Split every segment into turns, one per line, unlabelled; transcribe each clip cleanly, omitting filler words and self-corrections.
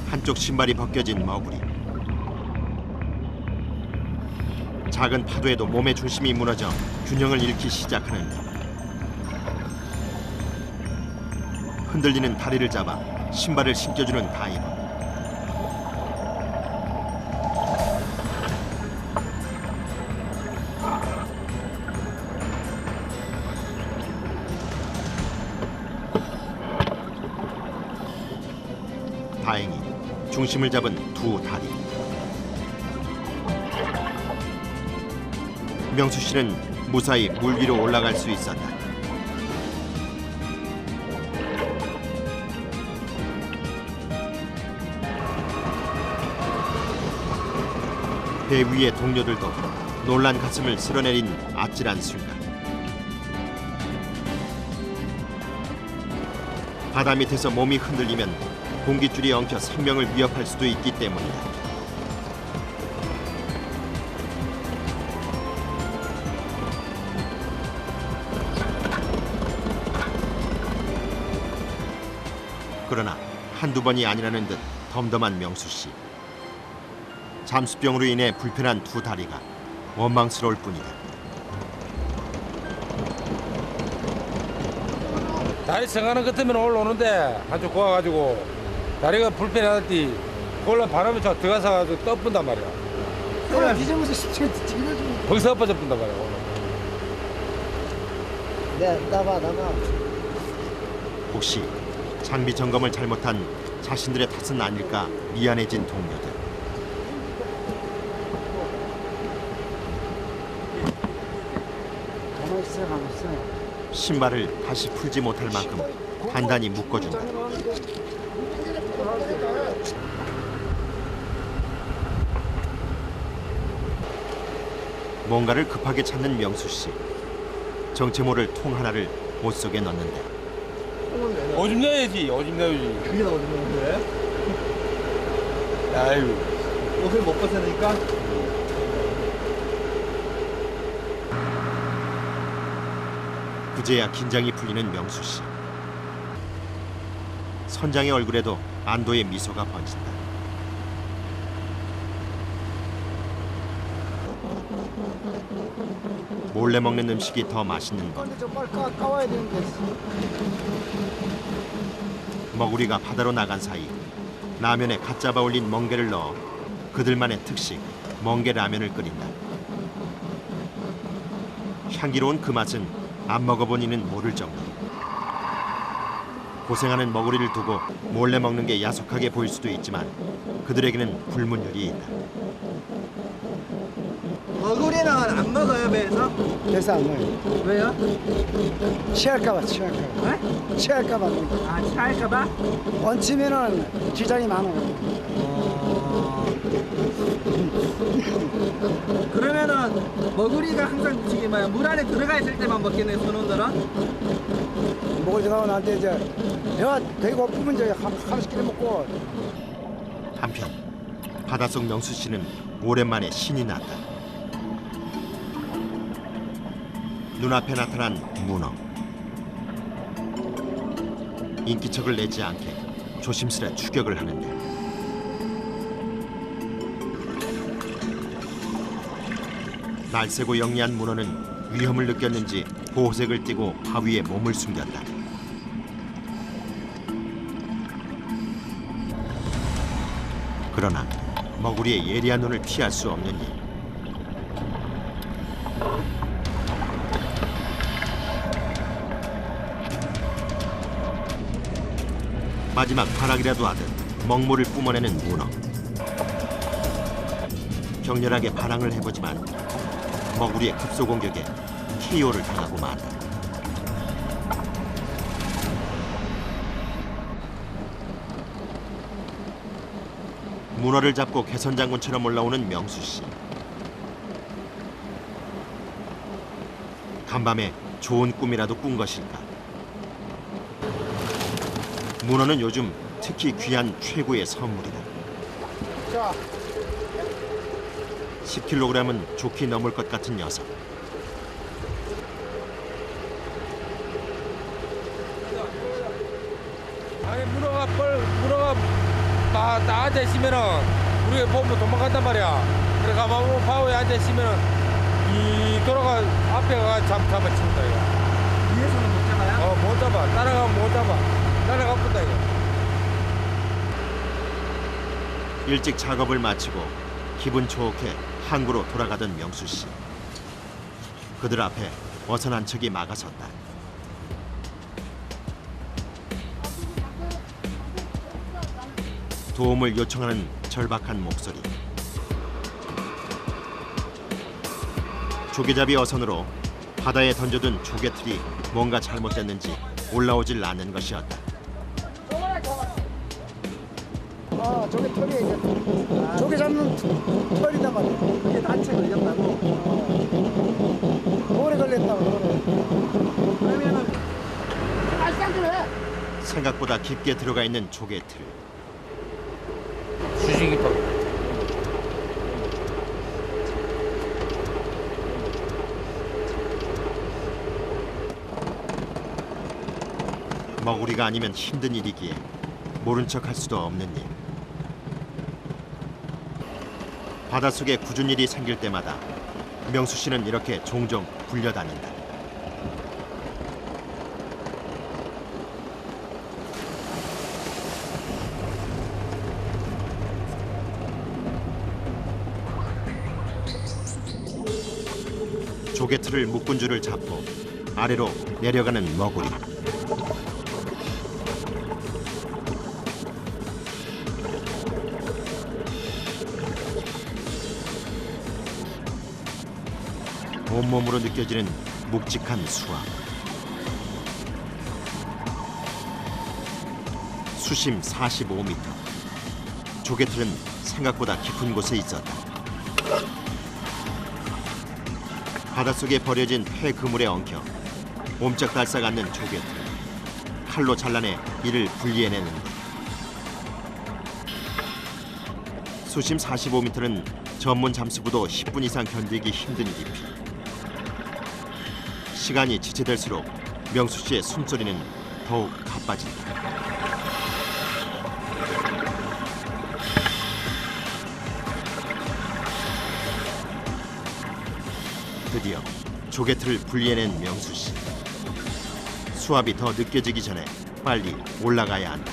한쪽 신발이 벗겨진 머구리. 작은 파도에도 몸의 중심이 무너져 균형을 잃기 시작하는데 흔들리는 다리를 잡아 신발을 신겨주는 다이버. 다행히 중심을 잡은 두 다리. 명수 씨는 무사히 물 위로 올라갈 수 있었다. 배 위의 동료들도 놀란 가슴을 쓸어내린 아찔한 순간. 바다 밑에서 몸이 흔들리면 공깃줄이 엉켜 생명을 위협할 수도 있기 때문이다. 그러나 한두 번이 아니라는 듯 덤덤한 명수 씨. 잠수병으로 인해 불편한 두 다리가 원망스러울 뿐이다.
다리 성하는 것 때문에 올라오는데 한쪽 고와가지고 다리가 불편하더니 그걸로 바람이 저 들어가서 가지고 떠뿐단 말이야.
그래 뒤집어서 뒤집어주면
거기서 엎어져 뿐단 말이야. 오늘.
네 나봐
혹시 장비 점검을 잘못한 자신들의 탓은 아닐까 미안해진 동료들.
가만 있어
신발을 다시 풀지 못할 만큼 단단히 묶어준다. 뭔가를 급하게 찾는 명수 씨. 정체 모를 통 하나를 옷 속에 넣는데
오줌 내야지. 오줌 내야지.
그게 다 어디 있는 거예요?
아유.
옷을 못 벗으니까
그제야 긴장이 풀리는 명수 씨. 선장의 얼굴에도 안도의 미소가 번진다. 몰래 먹는 음식이 더 맛있는 것.
근데 저 빨리 까와야 되는데
머구리가 바다로 나간 사이 라면에 갓 잡아 올린 멍게를 넣어 그들만의 특식 멍게 라면을 끓인다. 향기로운 그 맛은 안 먹어본 이는 모를 정도. 고생하는 머구리를 두고 몰래 먹는 게 야속하게 보일 수도 있지만 그들에게는 불문율이 있다.
머구리는 안 먹어요 배에서?
그래서 안 먹어요.
왜요?
취할까봐
네?
취할까봐
아 차일까봐?
얹히면은 지장이 많아.
그러면은 머구리가 항상 저기 뭐야 물 안에 들어가 있을 때만 먹겠네 선원들은?
먹을 생각은 안 돼. 이제 배가 되게 고프면 이제 하나씩 끼리 먹고.
한편 바닷속 명수 씨는 오랜만에 신이 났다. 눈앞에 나타난 문어. 인기척을 내지 않게 조심스레 추격을 하는데 날쌔고 영리한 문어는 위험을 느꼈는지 보호색을 띠고 바위에 몸을 숨겼다. 그러나 머구리의 예리한 눈을 피할 수 없는 일. 마지막 발악이라도 하듯 먹물을 뿜어내는 문어. 격렬하게 반항을 해보지만 머구리의 급소 공격에 KO를 당하고 만다. 문어를 잡고 개선장군처럼 올라오는 명수 씨. 간밤에 좋은 꿈이라도 꾼 것일까? 문어는 요즘 특히 귀한 최고의 선물이다.
자,
10kg은 좋게 넘을 것 같은 녀석.
아니 문어가 딱 앉아 있으면은 우리가 보면 도망간단 말이야. 그래 가만 파워에 앉아 있으면은 이 돌아가 앞에가 잡아친다 이거.
위에서는 못 잡아요?
못 잡아. 따라가면 못 잡아. 따라가본다 이거.
일찍 작업을 마치고 기분 좋게 항구로 돌아가던 명수 씨. 그들 앞에 어선한 척이 막아섰다. 도움을 요청하는 절박한 목소리. 조개잡이 어선으로 바다에 던져둔 조개틀이 뭔가 잘못됐는지 올라오질 않는 것이었다.
아, 저게 털이 이제 조개 잡는 털이단 말이야.
그게 단체 걸렸다고.
오래 걸렸다고.
그러면은
생각보다 깊게 들어가 있는 조개틀.
수식이 또.
머구리가 아니면 힘든 일이기에 모른 척할 수도 없는 일. 바닷속에 굳은 일이 생길 때마다 명수 씨는 이렇게 종종 불려다닌다. 조개틀을 묶은 줄을 잡고 아래로 내려가는 머구리. 온몸으로 느껴지는 묵직한 수압. 수심 45m. 조개틀은 생각보다 깊은 곳에 있었다. 바닷속에 버려진 폐 그물에 엉켜 옴짝달싹 않는 조개틀. 칼로 잘라내 이를 분리해내는 것. 수심 45m는 전문 잠수부도 10분 이상 견디기 힘든 깊이. 시간이 지체될수록 명수 씨의 숨소리는 더욱 가빠진다. 드디어 조개틀을 분리해낸 명수 씨. 수압이 더 느껴지기 전에 빨리 올라가야 한다.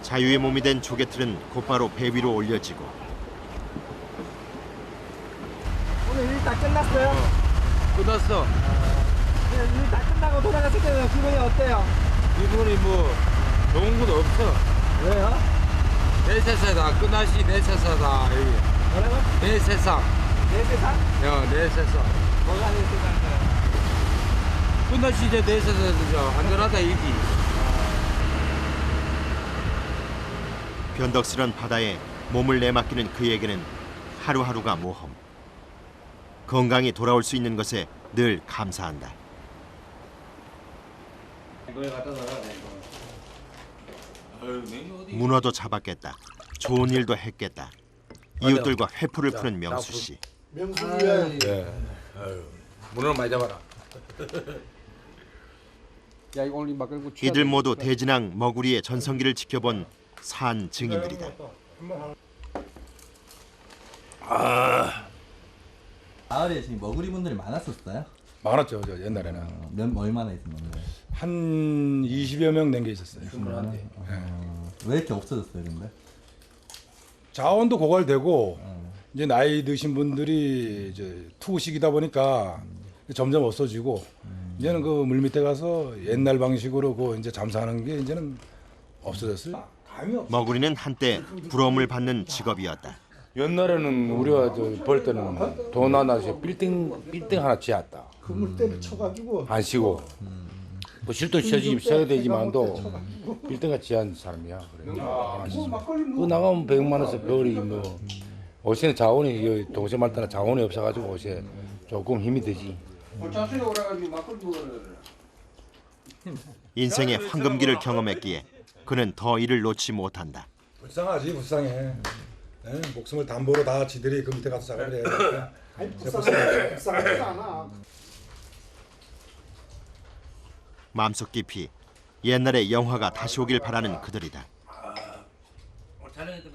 자유의 몸이 된 조개틀은 곧바로 배 위로 올려지고
오늘 일 다 끝났어요?
끝났어.
일 다 끝나고 돌아갔을 때는 기분이 어때요?
이분이 뭐 좋은 것도 없어.
왜요?
내 세상이다. 끝났시 내 세상이다. 여기.
뭐라고?
내 세상.
내 세상?
내 세상.
뭐가 내 세상이에요?
끝났시 이제 내 세상이죠. 안전하다 이기.
변덕스런 바다에 몸을 내맡기는 그에게는 하루하루가 모험. 건강히 돌아올 수 있는 것에 늘 감사한다. 문어도 잡았겠다. 좋은 일도 했겠다. 이웃들과 회포를 푸는 명수 씨.
명수를 위하여.
예. 문어를 많이 잡아라.
이들 모두 대진항 머구리의 전성기를 지켜본 산 증인들이다.
마을에 지금 머구리 분들이 많았었어요?
많았죠, 저 옛날에는.
얼마나 있었는데?
한 20여 명 된 게 있었어요.
왜 이렇게 없어졌어요, 근데?
자원도 고갈되고 이제 나이 드신 분들이 이제 투구식이다 보니까 점점 없어지고 이제는 그 물 밑에 가서 옛날 방식으로 그 이제 잠수하는 게 이제는 없어졌어요.
머구리는 한때 부러움을 받는 직업이었다.
옛날에는 우리가 벌 때는 돈 하나씩 빌딩 하나 지었다.
그물 때를 쳐가지고
안 쉬고. 뭐 실도 쉬어야 되지만도 빌딩가 지은 사람이야. 그래. 그 나가면 100만 원씩 벌이 뭐 옷에는 자원이 동생 말 때는 자원이 없어가지고 옷에 조금 힘이 되지.
인생의 황금기를 경험했기에 그는 더 이를 놓지 못한다.
불쌍하지, 불쌍해. 예, 목숨을 담보로 다 지들이 그 밑에 가서 작업을 해야 되니까.
불쌍하지도 않아.
마음속 깊이 옛날의 영화가 다시 오길 바라는 그들이다.
촬영했던